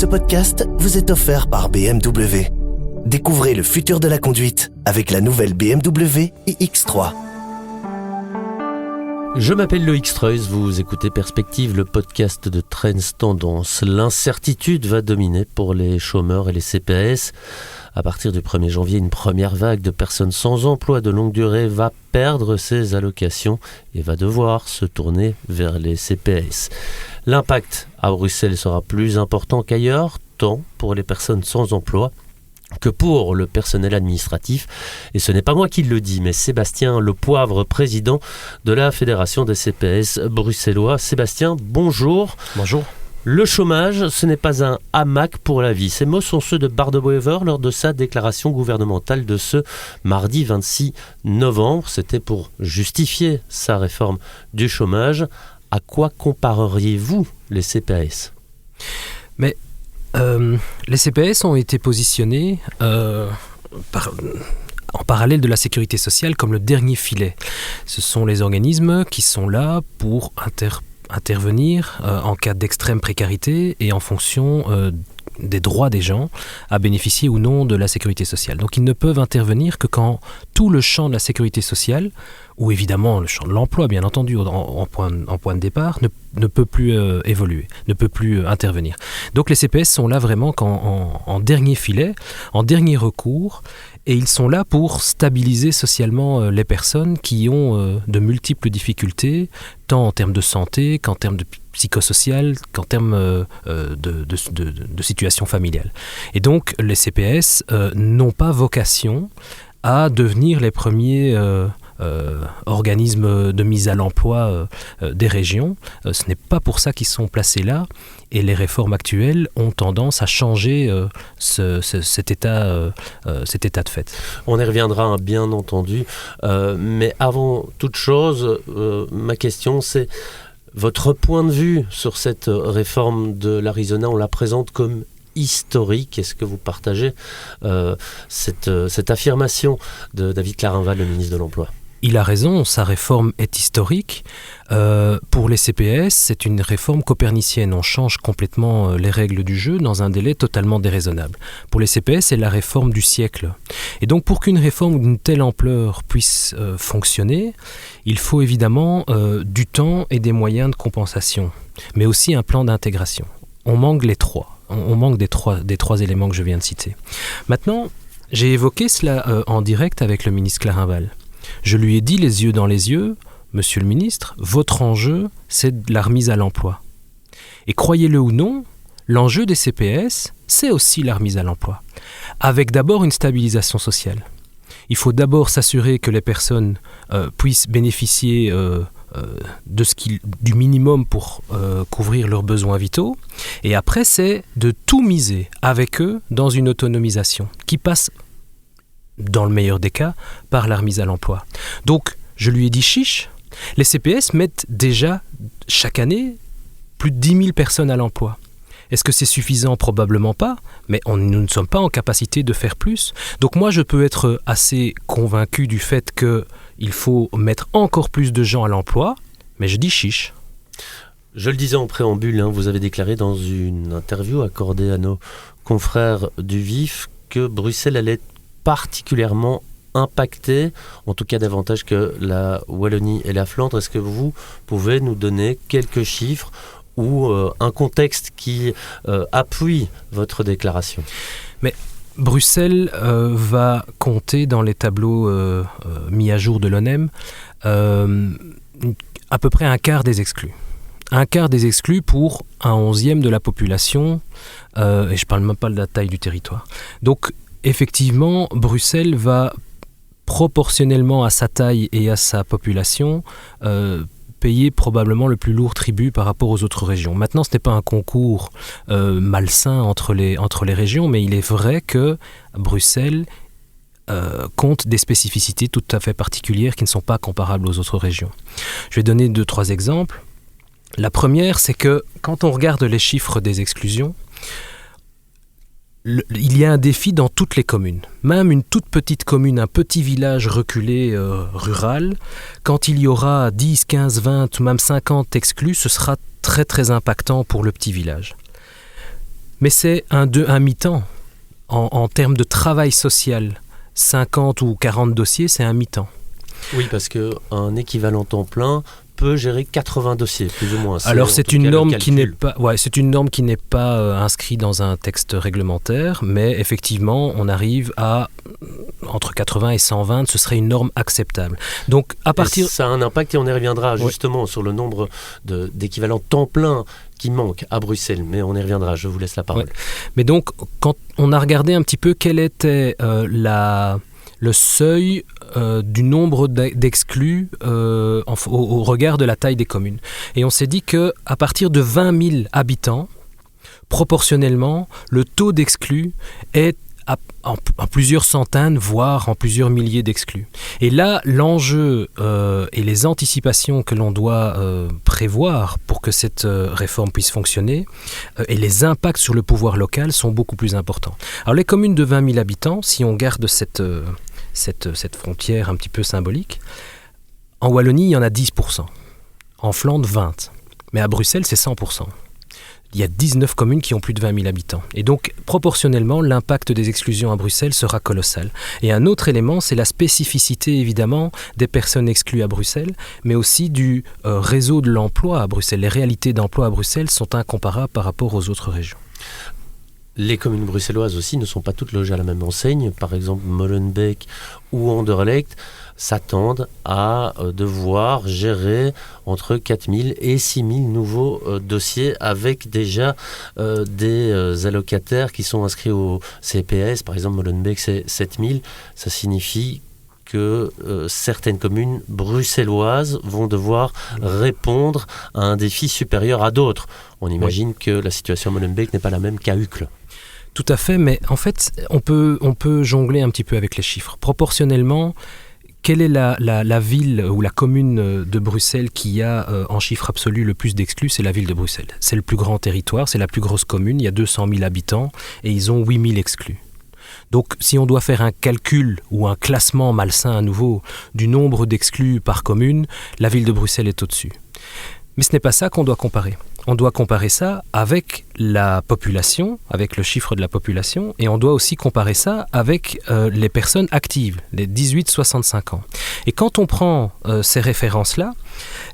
podcast vous est offert par BMW. Découvrez le futur de la conduite avec la nouvelle BMW iX3. Je m'appelle Loïc Streuss, vous écoutez Perspective, le podcast de Trends Tendance. L'incertitude va dominer pour les chômeurs et les CPAS. À partir du 1er janvier, une première vague de personnes sans emploi de longue durée va perdre ses allocations et va devoir se tourner vers les CPAS. L'impact à Bruxelles sera plus important qu'ailleurs, tant pour les personnes sans emploi que pour le personnel administratif. Et ce n'est pas moi qui le dis, mais Sébastien Lepoivre, président de la Fédération des CPAS bruxellois. Sébastien, bonjour. Bonjour. Le chômage, ce n'est pas un hamac pour la vie. Ces mots sont ceux de Bart De Wever lors de sa déclaration gouvernementale de ce mardi 26 novembre. C'était pour justifier sa réforme du chômage. À quoi compareriez-vous les CPAS ? Mais les CPAS ont été positionnés en parallèle de la sécurité sociale comme le dernier filet. Ce sont les organismes qui sont là pour intervenir en cas d'extrême précarité et en fonction des droits des gens à bénéficier ou non de la sécurité sociale. Donc ils ne peuvent intervenir que quand tout le champ de la sécurité sociale, ou évidemment le champ de l'emploi bien entendu en point de départ, ne peut plus évoluer, ne peut plus intervenir. Donc les CPS sont là vraiment en dernier filet, en dernier recours, et ils sont là pour stabiliser socialement les personnes qui ont de multiples difficultés, tant en termes de santé qu'en termes de psychosocial, qu'en termes de situation familiale. Et donc les CPS n'ont pas vocation à devenir les premiers organismes de mise à l'emploi des régions. Ce n'est pas pour ça qu'ils sont placés là. Et les réformes actuelles ont tendance à changer cet état de fait. On y reviendra, bien entendu. Mais avant toute chose, ma question, c'est votre point de vue sur cette réforme de l'Arizona. On la présente comme historique. Est-ce que vous partagez cette affirmation de David Clarinval, le ministre de l'Emploi ? Il a raison, sa réforme est historique. Pour les CPS, c'est une réforme copernicienne. On change complètement les règles du jeu dans un délai totalement déraisonnable. Pour les CPS, c'est la réforme du siècle. Et donc, pour qu'une réforme d'une telle ampleur puisse fonctionner, il faut évidemment du temps et des moyens de compensation, mais aussi un plan d'intégration. On manque les trois. On manque des trois éléments que je viens de citer. Maintenant, j'ai évoqué cela en direct avec le ministre Clarinval. Je lui ai dit les yeux dans les yeux, monsieur le ministre, votre enjeu, c'est de la remise à l'emploi. Et croyez-le ou non, l'enjeu des CPS, c'est aussi la remise à l'emploi. Avec d'abord une stabilisation sociale. Il faut d'abord s'assurer que les personnes puissent bénéficier du minimum pour couvrir leurs besoins vitaux. Et après, c'est de tout miser avec eux dans une autonomisation qui passe, dans le meilleur des cas, par la remise à l'emploi. Donc, je lui ai dit chiche, les CPS mettent déjà chaque année plus de 10 000 personnes à l'emploi. Est-ce que c'est suffisant ? Probablement pas, mais nous ne sommes pas en capacité de faire plus. Donc moi, je peux être assez convaincu du fait qu'il faut mettre encore plus de gens à l'emploi, mais je dis chiche. Je le disais en préambule, vous avez déclaré dans une interview accordée à nos confrères du VIF que Bruxelles allait être particulièrement impactée, en tout cas davantage que la Wallonie et la Flandre. Est-ce que vous pouvez nous donner quelques chiffres ou un contexte qui appuie votre déclaration ? Mais Bruxelles va compter dans les tableaux mis à jour de l'ONEM à peu près un quart des exclus. Un quart des exclus pour un 11e de la population, et je ne parle même pas de la taille du territoire. Donc effectivement, Bruxelles va proportionnellement à sa taille et à sa population payer probablement le plus lourd tribut par rapport aux autres régions. Maintenant, ce n'est pas un concours malsain entre les régions, mais il est vrai que Bruxelles compte des spécificités tout à fait particulières qui ne sont pas comparables aux autres régions. Je vais donner 2-3 exemples. La première, c'est que quand on regarde les chiffres des exclusions, il y a un défi dans toutes les communes. Même une toute petite commune, un petit village reculé rural, quand il y aura 10, 15, 20 ou même 50 exclus, ce sera très très impactant pour le petit village. Mais c'est un mi-temps. En termes de travail social, 50 ou 40 dossiers, c'est un mi-temps. Oui, parce qu'un équivalent temps plein peut gérer 80 dossiers, plus ou moins. Alors c'est une norme qui n'est pas inscrite dans un texte réglementaire, mais effectivement on arrive à entre 80 et 120, ce serait une norme acceptable. Donc à partir... Et ça a un impact et on y reviendra justement sur le nombre d'équivalents temps plein qui manque à Bruxelles, mais on y reviendra, je vous laisse la parole. Ouais. Mais donc quand on a regardé un petit peu quel était le seuil du nombre d'exclus au regard de la taille des communes. Et on s'est dit qu'à partir de 20 000 habitants, proportionnellement, le taux d'exclus est en plusieurs centaines, voire en plusieurs milliers d'exclus. Et là, l'enjeu et les anticipations que l'on doit prévoir pour que cette réforme puisse fonctionner et les impacts sur le pouvoir local sont beaucoup plus importants. Alors les communes de 20 000 habitants, si on garde cette frontière un petit peu symbolique, en Wallonie, il y en a 10%. En Flandre, 20%. Mais à Bruxelles, c'est 100%. Il y a 19 communes qui ont plus de 20 000 habitants. Et donc, proportionnellement, l'impact des exclusions à Bruxelles sera colossal. Et un autre élément, c'est la spécificité, évidemment, des personnes exclues à Bruxelles, mais aussi du réseau de l'emploi à Bruxelles. Les réalités d'emploi à Bruxelles sont incomparables par rapport aux autres régions. Les communes bruxelloises aussi ne sont pas toutes logées à la même enseigne. Par exemple, Molenbeek ou Anderlecht s'attendent à devoir gérer entre 4 000 et 6 000 nouveaux dossiers avec déjà des allocataires qui sont inscrits au CPS. Par exemple, Molenbeek, c'est 7 000. Ça signifie que certaines communes bruxelloises vont devoir répondre à un défi supérieur à d'autres. On imagine que la situation à Molenbeek n'est pas la même qu'à Uccle. Tout à fait, mais en fait, on peut jongler un petit peu avec les chiffres. Proportionnellement, quelle est la ville ou la commune de Bruxelles qui a en chiffre absolu le plus d'exclus? C'est la ville de Bruxelles. C'est le plus grand territoire, c'est la plus grosse commune, il y a 200 000 habitants et ils ont 8 000 exclus. Donc si on doit faire un calcul ou un classement malsain à nouveau du nombre d'exclus par commune, la ville de Bruxelles est au-dessus. Mais ce n'est pas ça qu'on doit comparer. On doit comparer ça avec la population, avec le chiffre de la population, et on doit aussi comparer ça avec les personnes actives, les 18-65 ans. Et quand on prend ces références-là,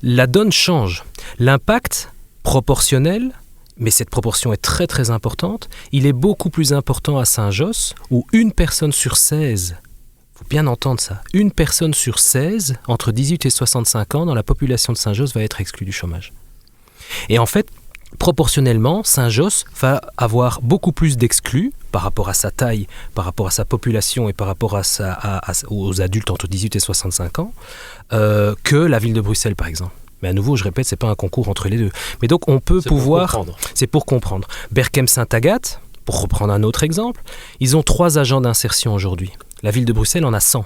la donne change. L'impact proportionnel, mais cette proportion est très très importante, il est beaucoup plus important à Saint-Josse, où une personne sur 16, il faut bien entendre ça, une personne sur 16, entre 18 et 65 ans, dans la population de Saint-Josse, va être exclue du chômage. Et en fait, proportionnellement, Saint-Josse va avoir beaucoup plus d'exclus par rapport à sa taille, par rapport à sa population et par rapport aux adultes entre 18 et 65 ans que la ville de Bruxelles, par exemple. Mais à nouveau, je répète, ce n'est pas un concours entre les deux. Mais donc, on peut c'est pour comprendre. Berchem-Saint-Agathe, pour reprendre un autre exemple, ils ont 3 agents d'insertion aujourd'hui. La ville de Bruxelles en a 100.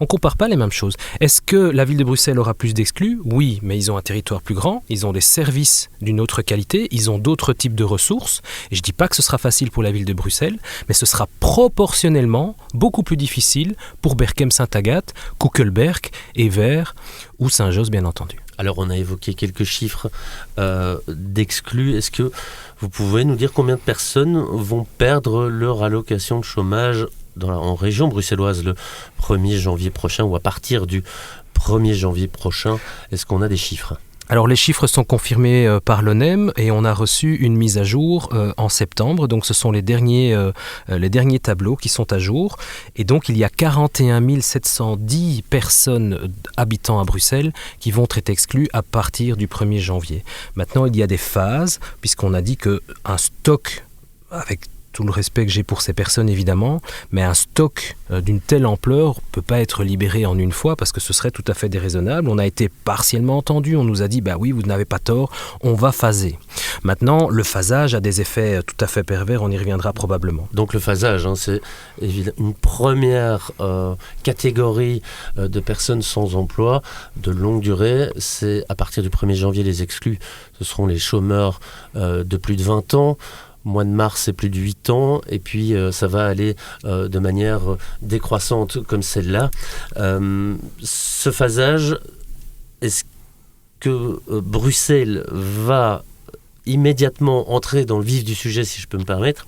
On ne compare pas les mêmes choses. Est-ce que la ville de Bruxelles aura plus d'exclus? Oui, mais ils ont un territoire plus grand, ils ont des services d'une autre qualité, ils ont d'autres types de ressources. Et je ne dis pas que ce sera facile pour la ville de Bruxelles, mais ce sera proportionnellement beaucoup plus difficile pour Berchem-Saint-Agathe, Koekelberg, Evere ou Saint-Josse, bien entendu. Alors, on a évoqué quelques chiffres d'exclus. Est-ce que vous pouvez nous dire combien de personnes vont perdre leur allocation de chômage en région bruxelloise le 1er janvier prochain ou à partir du 1er janvier prochain? Est-ce qu'on a des chiffres? Alors les chiffres sont confirmés par l'ONEM et on a reçu une mise à jour en septembre. Donc ce sont les derniers tableaux qui sont à jour. Et donc il y a 41 710 personnes habitant à Bruxelles qui vont être exclues à partir du 1er janvier. Maintenant il y a des phases puisqu'on a dit qu'un stock, avec tout le respect que j'ai pour ces personnes évidemment, mais un stock d'une telle ampleur ne peut pas être libéré en une fois parce que ce serait tout à fait déraisonnable. On a été partiellement entendu, on nous a dit oui, vous n'avez pas tort, on va phaser. Maintenant, le phasage a des effets tout à fait pervers, on y reviendra probablement. Donc le phasage, c'est une première catégorie de personnes sans emploi de longue durée. C'est à partir du 1er janvier les exclus, ce seront les chômeurs de plus de 20 ans. Mois de mars, c'est plus de 8 ans, et puis ça va aller de manière décroissante comme celle-là. Ce phasage, est-ce que Bruxelles va immédiatement entrer dans le vif du sujet, si je peux me permettre,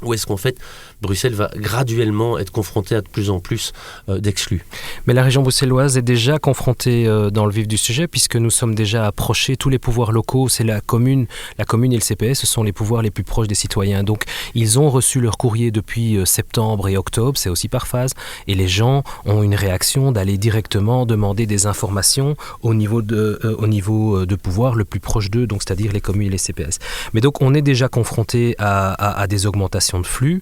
ou est-ce qu'en fait, Bruxelles va graduellement être confrontée à de plus en plus d'exclus? Mais la région bruxelloise est déjà confrontée dans le vif du sujet, puisque nous sommes déjà approchés, tous les pouvoirs locaux, c'est la commune et le CPS, ce sont les pouvoirs les plus proches des citoyens. Donc ils ont reçu leur courrier depuis septembre et octobre, c'est aussi par phase, et les gens ont une réaction d'aller directement demander des informations au niveau de pouvoir le plus proche d'eux, donc c'est-à-dire les communes et les CPS. Mais donc on est déjà confronté à des augmentations de flux.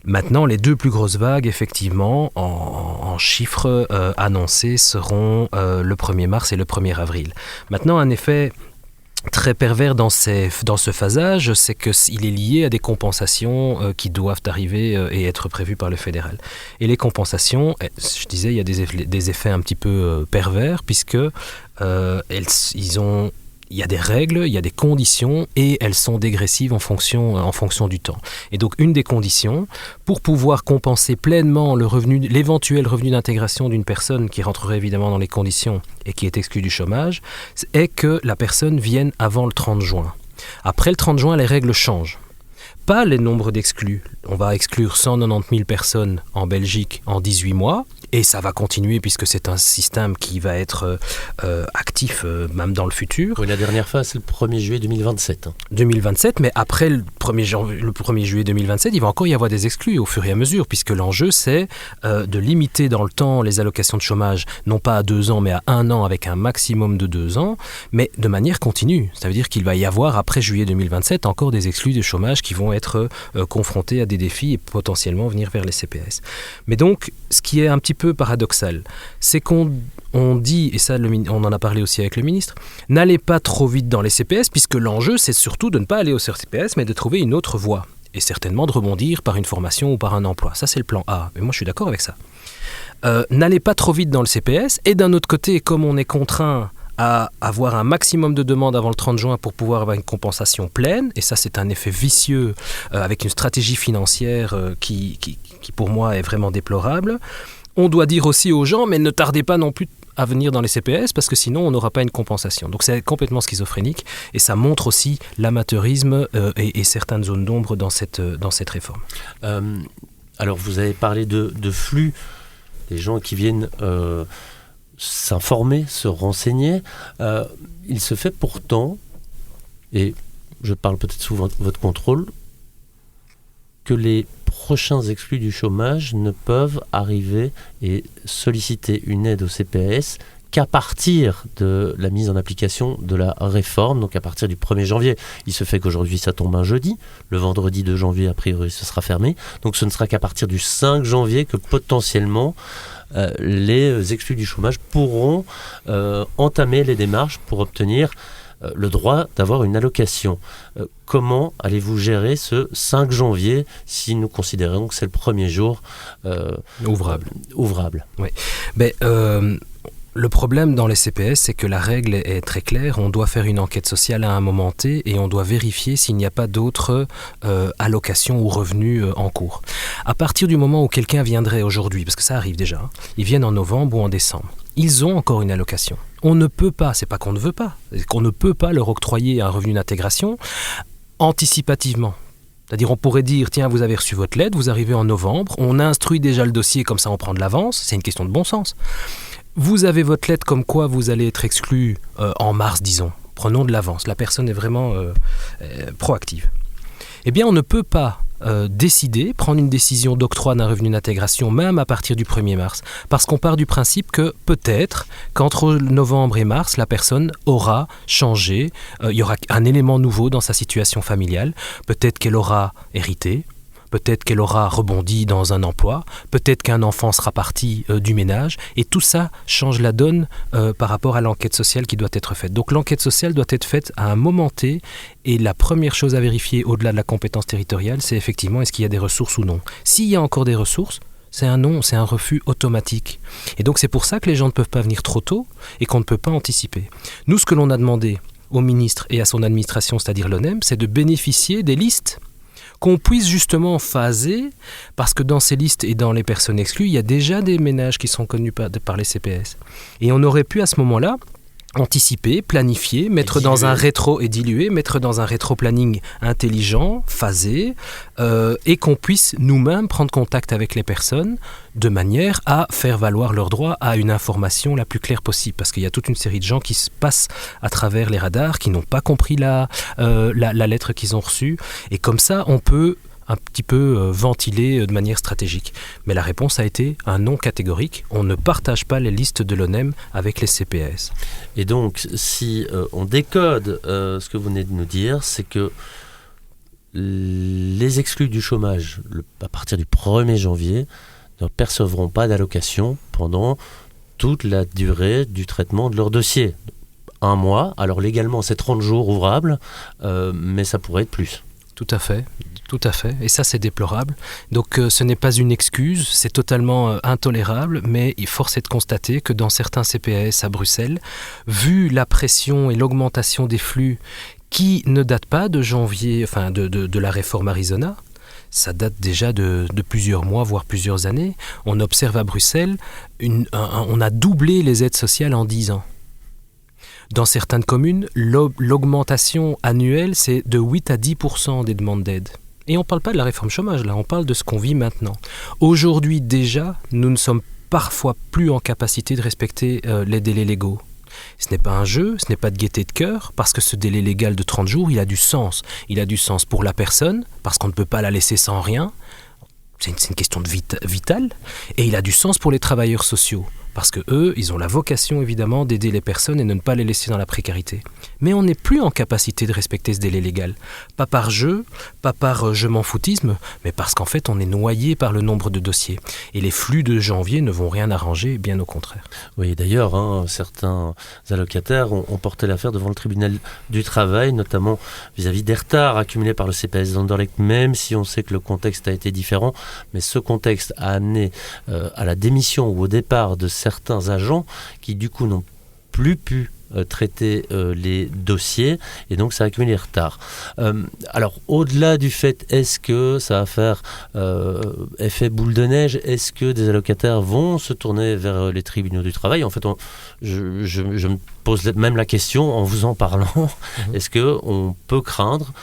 Maintenant, les deux plus grosses vagues, effectivement, en chiffres annoncés, seront le 1er mars et le 1er avril. Maintenant, un effet très pervers dans ce phasage, c'est qu'il est lié à des compensations qui doivent arriver et être prévues par le fédéral. Et les compensations, je disais, il y a des effets un petit peu pervers, puisque il y a des règles, il y a des conditions et elles sont dégressives en fonction du temps. Et donc une des conditions, pour pouvoir compenser pleinement l'éventuel revenu d'intégration d'une personne qui rentrerait évidemment dans les conditions et qui est exclue du chômage, est que la personne vienne avant le 30 juin. Après le 30 juin, les règles changent. Pas les nombres d'exclus. On va exclure 190 000 personnes en Belgique en 18 mois. Et ça va continuer puisque c'est un système qui va être actif même dans le futur. Oui, la dernière phase, c'est le 1er juillet 2027. 2027, mais après le 1er juillet 2027, il va encore y avoir des exclus au fur et à mesure, puisque l'enjeu, c'est de limiter dans le temps les allocations de chômage, non pas à 2 ans, mais à 1 an avec un maximum de 2 ans, mais de manière continue. Ça veut dire qu'il va y avoir, après juillet 2027, encore des exclus de chômage qui vont être confrontés à des défis et potentiellement venir vers les CPS. Mais donc, ce qui est un petit peu paradoxal, c'est qu'on dit, et ça on en a parlé aussi avec le ministre, n'allez pas trop vite dans les CPS, puisque l'enjeu c'est surtout de ne pas aller au CPS, mais de trouver une autre voie, et certainement de rebondir par une formation ou par un emploi. Ça c'est le plan A, mais moi je suis d'accord avec ça. N'allez pas trop vite dans le CPS, et d'un autre côté, comme on est contraint à avoir un maximum de demandes avant le 30 juin pour pouvoir avoir une compensation pleine, et ça c'est un effet vicieux avec une stratégie financière qui pour moi est vraiment déplorable. On doit dire aussi aux gens, mais ne tardez pas non plus à venir dans les CPS, parce que sinon on n'aura pas une compensation. Donc c'est complètement schizophrénique, et ça montre aussi l'amateurisme et certaines zones d'ombre dans cette réforme. Alors vous avez parlé de flux, des gens qui viennent s'informer, se renseigner. Il se fait pourtant, et je parle peut-être sous votre contrôle, que les prochains exclus du chômage ne peuvent arriver et solliciter une aide au CPS qu'à partir de la mise en application de la réforme, donc à partir du 1er janvier. Il se fait qu'aujourd'hui ça tombe un jeudi, le vendredi 2 janvier a priori ce sera fermé, donc ce ne sera qu'à partir du 5 janvier que potentiellement les exclus du chômage pourront entamer les démarches pour obtenir le droit d'avoir une allocation. Comment allez-vous gérer ce 5 janvier si nous considérons que c'est le premier jour ouvrable? Oui. Le problème dans les CPS, c'est que la règle est très claire. On doit faire une enquête sociale à un moment T et on doit vérifier s'il n'y a pas d'autres allocations ou revenus en cours. À partir du moment où quelqu'un viendrait aujourd'hui, parce que ça arrive déjà, ils viennent en novembre ou en décembre, ils ont encore une allocation. On ne peut pas, c'est pas qu'on ne veut pas, c'est qu'on ne peut pas leur octroyer un revenu d'intégration anticipativement. C'est-à-dire on pourrait dire, tiens, vous avez reçu votre lettre, vous arrivez en novembre, on instruit déjà le dossier, comme ça on prend de l'avance, c'est une question de bon sens. Vous avez votre lettre comme quoi vous allez être exclu en mars, disons. Prenons de l'avance, la personne est vraiment proactive. Eh bien, on ne peut pas prendre une décision d'octroi d'un revenu d'intégration, même à partir du 1er mars, parce qu'on part du principe que peut-être qu'entre novembre et mars, la personne aura changé, il y aura un élément nouveau dans sa situation familiale, peut-être qu'elle aura hérité, peut-être qu'elle aura rebondi dans un emploi, peut-être qu'un enfant sera parti du ménage, et tout ça change la donne par rapport à l'enquête sociale qui doit être faite. Donc l'enquête sociale doit être faite à un moment T, et la première chose à vérifier au-delà de la compétence territoriale, c'est effectivement est-ce qu'il y a des ressources ou non. S'il y a encore des ressources, c'est un non, c'est un refus automatique. Et donc c'est pour ça que les gens ne peuvent pas venir trop tôt et qu'on ne peut pas anticiper. Nous, ce que l'on a demandé au ministre et à son administration, c'est-à-dire l'ONEM, c'est de bénéficier des listes qu'on puisse justement phaser, parce que dans ces listes et dans les personnes exclues, il y a déjà des ménages qui sont connus par les CPS. Et on aurait pu à ce moment-là anticiper, planifier, mettre dans un mettre dans un rétro-planning intelligent, phasé, et qu'on puisse nous-mêmes prendre contact avec les personnes de manière à faire valoir leurs droits à une information la plus claire possible. Parce qu'il y a toute une série de gens qui se passent à travers les radars, qui n'ont pas compris la lettre qu'ils ont reçue. Et comme ça, on peut un petit peu ventiler de manière stratégique. Mais la réponse a été un non catégorique. On ne partage pas les listes de l'ONEM avec les CPAS. Et donc, si on décode ce que vous venez de nous dire, c'est que les exclus du chômage, à partir du 1er janvier, ne percevront pas d'allocation pendant toute la durée du traitement de leur dossier. 1 mois, alors légalement c'est 30 jours ouvrables, mais ça pourrait être plus. Tout à fait. Et ça, c'est déplorable. Donc, ce n'est pas une excuse, c'est totalement intolérable, mais force est de constater que dans certains CPAS à Bruxelles, vu la pression et l'augmentation des flux qui ne datent pas de janvier, enfin de la réforme Arizona, ça date déjà de plusieurs mois, voire plusieurs années. On observe à Bruxelles, on a doublé les aides sociales en 10 ans. Dans certaines communes, l'augmentation annuelle, c'est de 8 à 10% des demandes d'aide. Et on ne parle pas de la réforme chômage, là, on parle de ce qu'on vit maintenant. Aujourd'hui déjà, nous ne sommes parfois plus en capacité de respecter les délais légaux. Ce n'est pas un jeu, ce n'est pas de gaieté de cœur, parce que ce délai légal de 30 jours, il a du sens. Il a du sens pour la personne, parce qu'on ne peut pas la laisser sans rien. C'est une question de vitale. Et il a du sens pour les travailleurs sociaux. Parce que eux, ils ont la vocation évidemment d'aider les personnes et de ne pas les laisser dans la précarité. Mais on n'est plus en capacité de respecter ce délai légal. Pas par jeu, pas par je m'en foutisme, mais parce qu'en fait on est noyé par le nombre de dossiers. Et les flux de janvier ne vont rien arranger, bien au contraire. Oui, d'ailleurs, certains allocataires ont porté l'affaire devant le tribunal du travail, notamment vis-à-vis des retards accumulés par le CPAS d'Anderlecht, même si on sait que le contexte a été différent. Mais ce contexte a amené à la démission ou au départ de certains agents qui du coup n'ont plus pu traiter les dossiers et donc ça a accumulé les retards. Alors au-delà du fait, est-ce que ça va faire effet boule de neige, est-ce que des allocataires vont se tourner vers les tribunaux du travail? En fait, je me pose même la question en vous en parlant. Est-ce qu'on peut craindre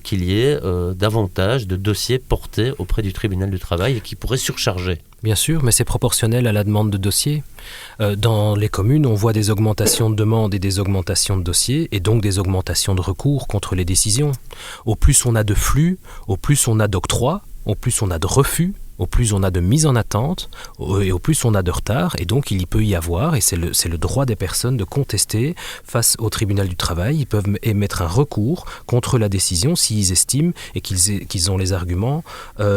qu'il y ait davantage de dossiers portés auprès du tribunal du travail et qui pourraient surcharger? Bien sûr, mais c'est proportionnel à la demande de dossiers. Dans les communes, on voit des augmentations de demandes et des augmentations de dossiers, et donc des augmentations de recours contre les décisions. Au plus on a de flux, au plus on a d'octroi, au plus on a de refus, au plus on a de mise en attente, et au plus on a de retard, et donc il y peut y avoir, et c'est le droit des personnes de contester face au tribunal du travail. Ils peuvent émettre un recours contre la décision s'ils estiment et qu'ils ont les arguments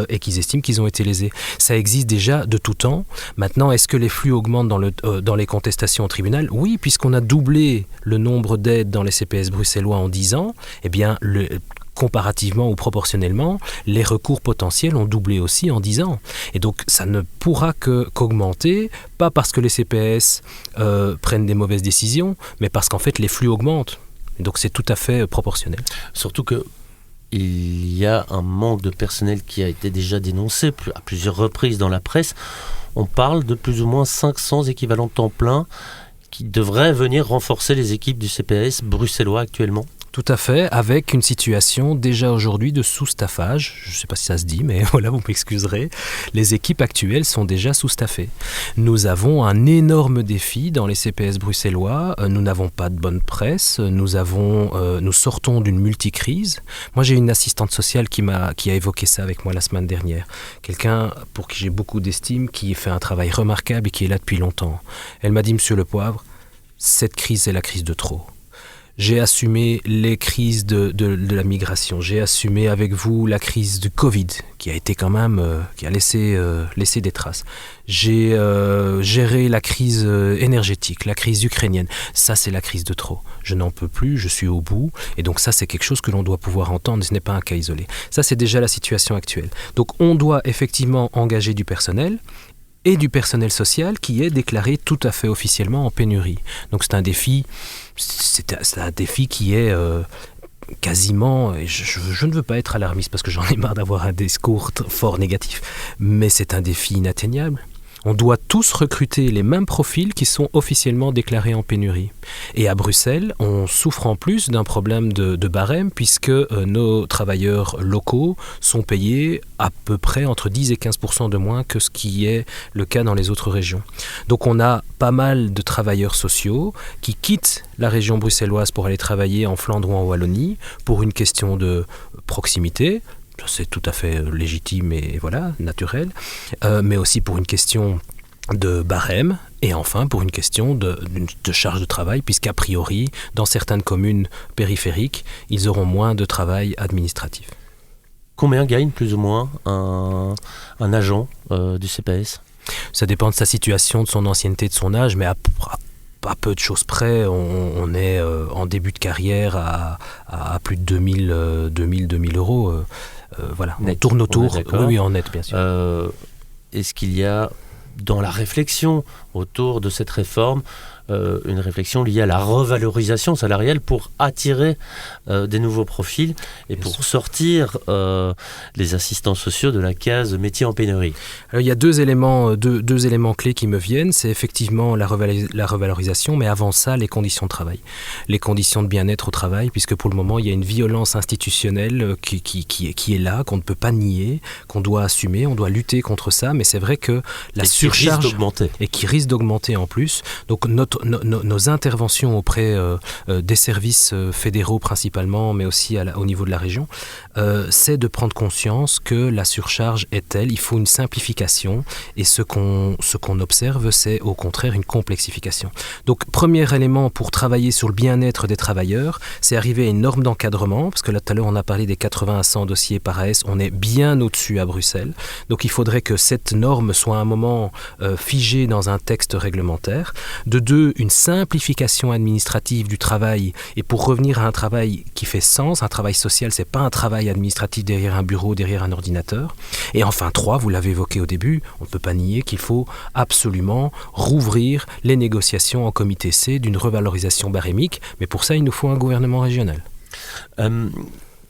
et qu'ils estiment qu'ils ont été lésés. Ça existe déjà de tout temps. Maintenant, est-ce que les flux augmentent dans les contestations au tribunal? Oui, puisqu'on a doublé le nombre d'aides dans les CPS bruxellois en 10 ans, eh bien, comparativement ou proportionnellement, les recours potentiels ont doublé aussi en 10 ans. Et donc, ça ne pourra qu'augmenter, pas parce que les CPS prennent des mauvaises décisions, mais parce qu'en fait, les flux augmentent. Et donc, c'est tout à fait proportionnel. Surtout que il y a un manque de personnel qui a été déjà dénoncé à plusieurs reprises dans la presse. On parle de plus ou moins 500 équivalents temps plein qui devraient venir renforcer les équipes du CPS bruxellois actuellement. Tout à fait, avec une situation déjà aujourd'hui de sous-staffage. Je ne sais pas si ça se dit, mais voilà, vous m'excuserez. Les équipes actuelles sont déjà sous-staffées. Nous avons un énorme défi dans les CPS bruxellois. Nous n'avons pas de bonne presse. Nous sortons d'une multicrise. Moi, j'ai une assistante sociale qui a évoqué ça avec moi la semaine dernière. Quelqu'un pour qui j'ai beaucoup d'estime, qui fait un travail remarquable et qui est là depuis longtemps. Elle m'a dit, Monsieur Le Poivre, cette crise est la crise de trop. J'ai assumé les crises de la migration. J'ai assumé avec vous la crise du Covid, qui a été quand même, qui a laissé des traces. J'ai géré la crise énergétique, la crise ukrainienne. Ça, c'est la crise de trop. Je n'en peux plus, je suis au bout. Et donc ça, c'est quelque chose que l'on doit pouvoir entendre. Ce n'est pas un cas isolé. Ça, c'est déjà la situation actuelle. Donc on doit effectivement engager du personnel et du personnel social qui est déclaré tout à fait officiellement en pénurie. Donc c'est un défi qui est quasiment, et je ne veux pas être alarmiste parce que j'en ai marre d'avoir un discours fort négatif, mais c'est un défi inatteignable. On doit tous recruter les mêmes profils qui sont officiellement déclarés en pénurie. Et à Bruxelles, on souffre en plus d'un problème de barème puisque nos travailleurs locaux sont payés à peu près entre 10 et 15% de moins que ce qui est le cas dans les autres régions. Donc on a pas mal de travailleurs sociaux qui quittent la région bruxelloise pour aller travailler en Flandre ou en Wallonie pour une question de proximité. C'est tout à fait légitime et voilà, naturel, mais aussi pour une question de barème et enfin pour une question de charge de travail, puisqu'a priori, dans certaines communes périphériques, ils auront moins de travail administratif. Combien gagne plus ou moins un agent du CPS ? Ça dépend de sa situation, de son ancienneté, de son âge, mais à peu de choses près, on est en début de carrière à plus de 2000 euros. Voilà, net. On tourne autour. Oui, en net, bien sûr. Est-ce qu'il y a dans la réflexion autour de cette réforme une réflexion liée à la revalorisation salariale pour attirer des nouveaux profils et pour sortir les assistants sociaux de la case métier en pénurie? Alors, il y a deux éléments clés qui me viennent. C'est effectivement la revalorisation, mais avant ça, les conditions de travail. Les conditions de bien-être au travail, puisque pour le moment, il y a une violence institutionnelle qui est là, qu'on ne peut pas nier, qu'on doit assumer, on doit lutter contre ça, mais c'est vrai que la surcharge... Et qui risque d'augmenter en plus. Donc nos interventions auprès des services fédéraux principalement, mais aussi au niveau de la région, c'est de prendre conscience que la surcharge est telle, il faut une simplification, et ce qu'on observe, c'est au contraire une complexification. Donc premier élément pour travailler sur le bien-être des travailleurs, c'est arriver à une norme d'encadrement, parce que là tout à l'heure on a parlé des 80 à 100 dossiers par AS, on est bien au-dessus à Bruxelles, donc il faudrait que cette norme soit à un moment figée dans un texte réglementaire. De deux, une simplification administrative du travail, et pour revenir à un travail qui fait sens, un travail social, c'est pas un travail administratif derrière un bureau, derrière un ordinateur. Et enfin 3, vous l'avez évoqué au début, on ne peut pas nier qu'il faut absolument rouvrir les négociations en comité C d'une revalorisation barémique, mais pour ça il nous faut un gouvernement régional.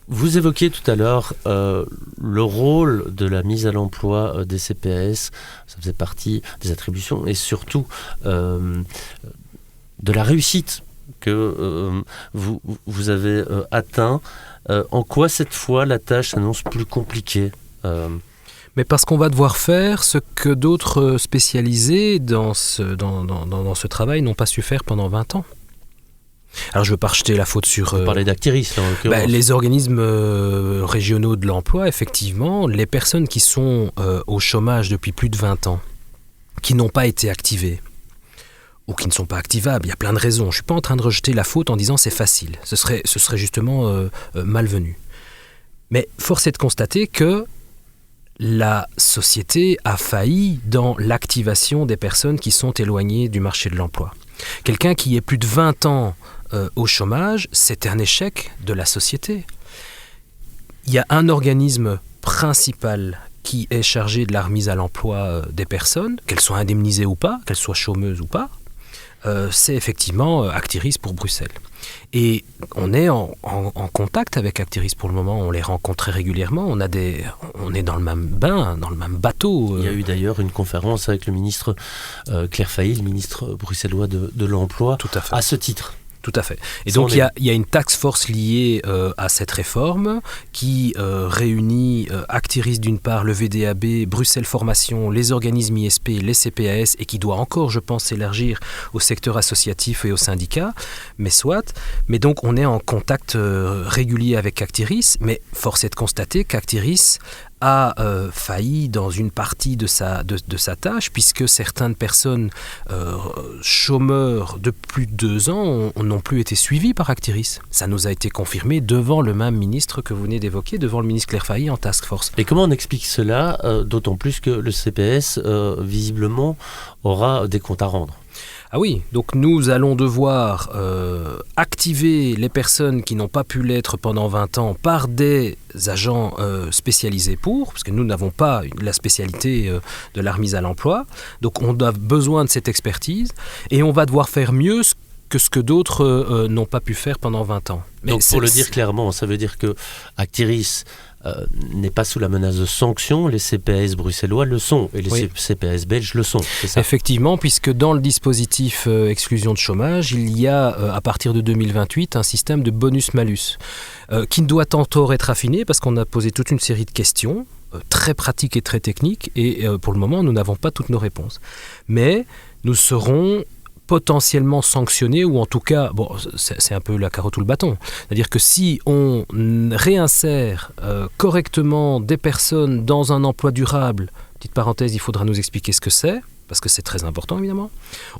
Vous évoquiez tout à l'heure le rôle de la mise à l'emploi des CPS, ça faisait partie des attributions et surtout de la réussite que vous avez atteint. En quoi cette fois la tâche s'annonce plus compliquée ? Mais parce qu'on va devoir faire ce que d'autres spécialisés dans ce travail n'ont pas su faire pendant 20 ans. Alors je ne veux pas rejeter la faute sur... Vous parlez d'Actiris, là, en l'occurrence. Les organismes régionaux de l'emploi, effectivement, les personnes qui sont au chômage depuis plus de 20 ans, qui n'ont pas été activées, ou qui ne sont pas activables, il y a plein de raisons. Je ne suis pas en train de rejeter la faute en disant c'est facile. Ce serait justement malvenu. Mais force est de constater que la société a failli dans l'activation des personnes qui sont éloignées du marché de l'emploi. Quelqu'un qui est plus de 20 ans au chômage, c'est un échec de la société. Il y a un organisme principal qui est chargé de la remise à l'emploi des personnes, qu'elles soient indemnisées ou pas, qu'elles soient chômeuses ou pas, c'est effectivement Actiris pour Bruxelles. Et on est en contact avec Actiris pour le moment, on les rencontre très régulièrement, on est dans le même bain, dans le même bateau. Il y a eu d'ailleurs une conférence avec le ministre Claire Failly, le ministre bruxellois de l'Emploi, tout à fait. À ce titre. Tout à fait. Et donc il y a une task force liée à cette réforme qui réunit Actiris d'une part, le VDAB, Bruxelles Formation, les organismes ISP, les CPAS, et qui doit encore, je pense, s'élargir au secteur associatif et aux syndicats, mais soit. Mais donc on est en contact régulier avec Actiris, mais force est de constater qu'Actiris a failli dans une partie de sa tâche, puisque certaines personnes chômeurs de plus de 2 ans n'ont plus été suivies par Actiris. Ça nous a été confirmé devant le même ministre que vous venez d'évoquer, devant le ministre Claire Failly en task force. Et comment on explique cela, d'autant plus que le CPS, visiblement, aura des comptes à rendre ? Ah oui, donc nous allons devoir activer les personnes qui n'ont pas pu l'être pendant 20 ans par des agents spécialisés parce que nous n'avons pas la spécialité de la remise à l'emploi. Donc on a besoin de cette expertise et on va devoir faire mieux que ce que d'autres n'ont pas pu faire pendant 20 ans. Mais donc pour le dire clairement, ça veut dire que Actiris n'est pas sous la menace de sanctions, les CPAS bruxellois le sont, et les CPAS belges le sont, c'est ça ? Effectivement, puisque dans le dispositif exclusion de chômage, il y a à partir de 2028 un système de bonus-malus qui doit tantôt être affiné parce qu'on a posé toute une série de questions très pratiques et très techniques, et pour le moment nous n'avons pas toutes nos réponses. Mais nous serons potentiellement sanctionnés, ou en tout cas, bon, c'est un peu la carotte ou le bâton. C'est-à-dire que si on réinsère correctement des personnes dans un emploi durable, petite parenthèse, il faudra nous expliquer ce que c'est, parce que c'est très important évidemment,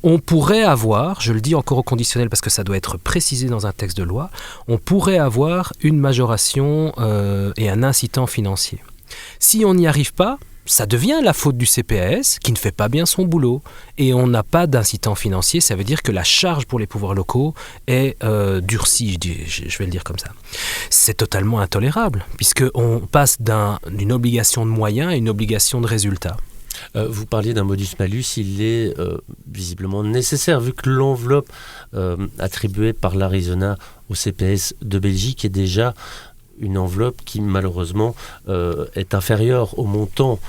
on pourrait avoir, je le dis encore au conditionnel parce que ça doit être précisé dans un texte de loi, on pourrait avoir une majoration et un incitant financier. Si on n'y arrive pas, ça devient la faute du CPAS qui ne fait pas bien son boulot. Et on n'a pas d'incitant financier, ça veut dire que la charge pour les pouvoirs locaux est durcie, je vais le dire comme ça. C'est totalement intolérable, puisqu'on passe d'une obligation de moyens à une obligation de résultat. Vous parliez d'un modus-malus, il est visiblement nécessaire, vu que l'enveloppe attribuée par l'Arizona au CPS de Belgique est déjà une enveloppe qui malheureusement est inférieure au montant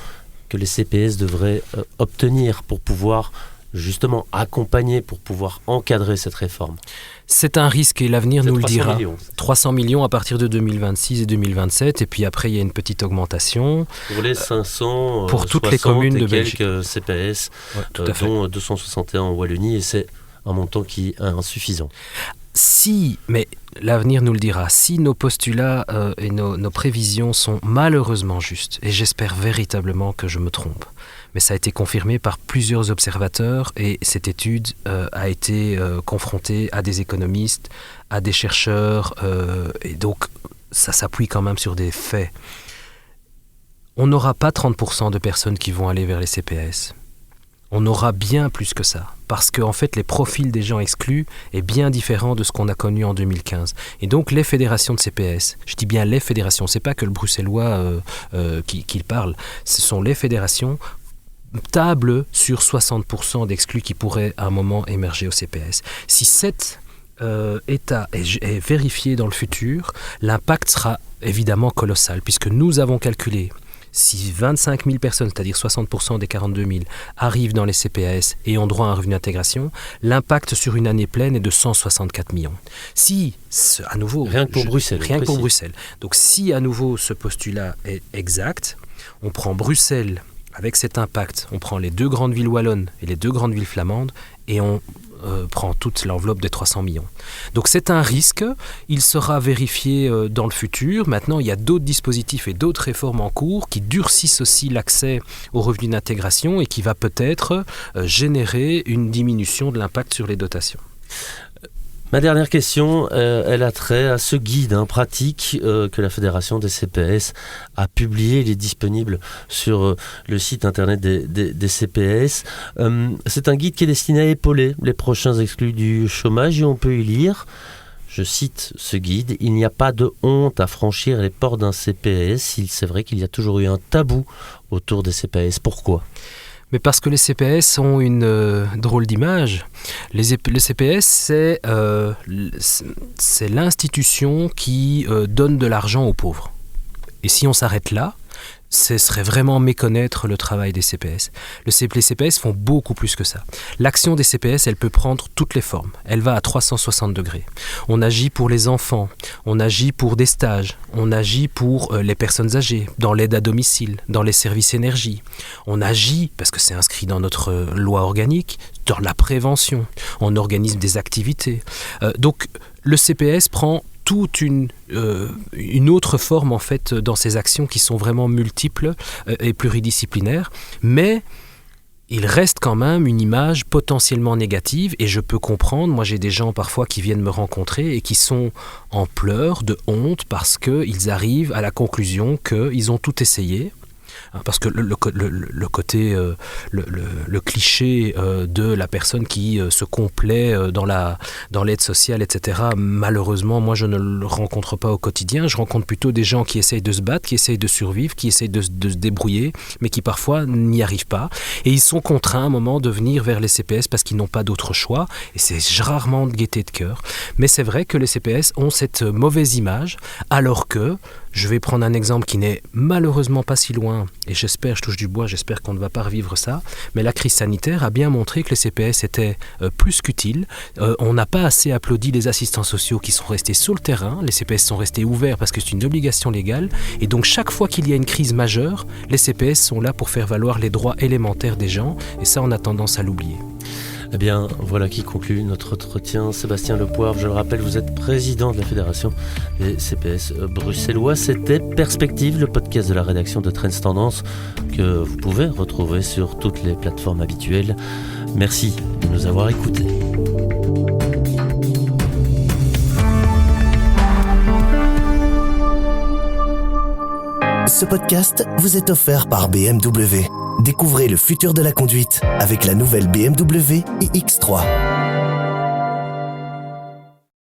que les CPS devraient obtenir pour pouvoir justement accompagner, pour pouvoir encadrer cette réforme. C'est un risque et l'avenir nous le dira. Millions. 300 millions à partir de 2026 et 2027, et puis après il y a une petite augmentation. Pour les 500, pour toutes les communes de Belgique. Quelques CPS, dont 261 en Wallonie, et c'est un montant qui est insuffisant. Si, mais l'avenir nous le dira, si nos postulats et nos prévisions sont malheureusement justes, et j'espère véritablement que je me trompe, mais ça a été confirmé par plusieurs observateurs, et cette étude a été confrontée à des économistes, à des chercheurs, et donc ça s'appuie quand même sur des faits. On n'aura pas 30% de personnes qui vont aller vers les CPAS. On aura bien plus que ça, parce qu'en fait les profils des gens exclus est bien différent de ce qu'on a connu en 2015. Et donc les fédérations de CPS, je dis bien les fédérations, c'est pas que le bruxellois qui parle, ce sont les fédérations, tablent sur 60% d'exclus qui pourraient à un moment émerger au CPS. Si cet état est vérifié dans le futur, l'impact sera évidemment colossal, puisque nous avons calculé si 25 000 personnes, c'est-à-dire 60% des 42 000, arrivent dans les CPAS et ont droit à un revenu d'intégration, l'impact sur une année pleine est de 164 millions. Si, à nouveau... Rien que pour Bruxelles. Rien que pour Bruxelles. Donc si, à nouveau, ce postulat est exact, on prend Bruxelles avec cet impact, on prend les 2 grandes villes wallonnes et les 2 grandes villes flamandes, et on prend toute l'enveloppe des 300 millions. Donc c'est un risque, il sera vérifié dans le futur. Maintenant, il y a d'autres dispositifs et d'autres réformes en cours qui durcissent aussi l'accès aux revenus d'intégration et qui va peut-être générer une diminution de l'impact sur les dotations. Ma dernière question, elle a trait à ce guide pratique que la Fédération des CPS a publié. Il est disponible sur le site internet des CPS. C'est un guide qui est destiné à épauler les prochains exclus du chômage, et on peut y lire, je cite ce guide, « Il n'y a pas de honte à franchir les portes d'un CPS. C'est vrai qu'il y a toujours eu un tabou autour des CPS. Pourquoi ?» Mais parce que les CPS ont une drôle d'image. Les CPS, c'est l'institution qui donne de l'argent aux pauvres. Et si on s'arrête là, ce serait vraiment méconnaître le travail des CPS. Les CPS font beaucoup plus que ça. L'action des CPS, elle peut prendre toutes les formes. Elle va à 360 degrés. On agit pour les enfants, on agit pour des stages, on agit pour les personnes âgées, dans l'aide à domicile, dans les services énergie. On agit, parce que c'est inscrit dans notre loi organique, dans la prévention. On organise des activités. Donc le CPS prend toute une autre forme en fait dans ces actions qui sont vraiment multiples et pluridisciplinaires, mais il reste quand même une image potentiellement négative, et je peux comprendre, moi j'ai des gens parfois qui viennent me rencontrer et qui sont en pleurs de honte parce qu'ils arrivent à la conclusion qu'ils ont tout essayé. Parce que le côté, le cliché de la personne qui se complaît dans l'aide sociale, etc., malheureusement, moi, je ne le rencontre pas au quotidien. Je rencontre plutôt des gens qui essayent de se battre, qui essayent de survivre, qui essayent de se débrouiller, mais qui parfois n'y arrivent pas. Et ils sont contraints à un moment de venir vers les CPS parce qu'ils n'ont pas d'autre choix. Et c'est rarement de gaieté de cœur. Mais c'est vrai que les CPS ont cette mauvaise image, alors que, je vais prendre un exemple qui n'est malheureusement pas si loin, et je touche du bois, j'espère qu'on ne va pas revivre ça, mais la crise sanitaire a bien montré que les CPS étaient plus qu'utiles. On n'a pas assez applaudi les assistants sociaux qui sont restés sur le terrain. Les CPS sont restés ouverts parce que c'est une obligation légale, et donc chaque fois qu'il y a une crise majeure, les CPS sont là pour faire valoir les droits élémentaires des gens, et ça on a tendance à l'oublier. Eh bien, voilà qui conclut notre entretien. Sébastien Lepoivre, je le rappelle, vous êtes président de la Fédération des CPS bruxellois. C'était Perspective, le podcast de la rédaction de Trends Tendance, que vous pouvez retrouver sur toutes les plateformes habituelles. Merci de nous avoir écoutés. Ce podcast vous est offert par BMW. Découvrez le futur de la conduite avec la nouvelle BMW iX3.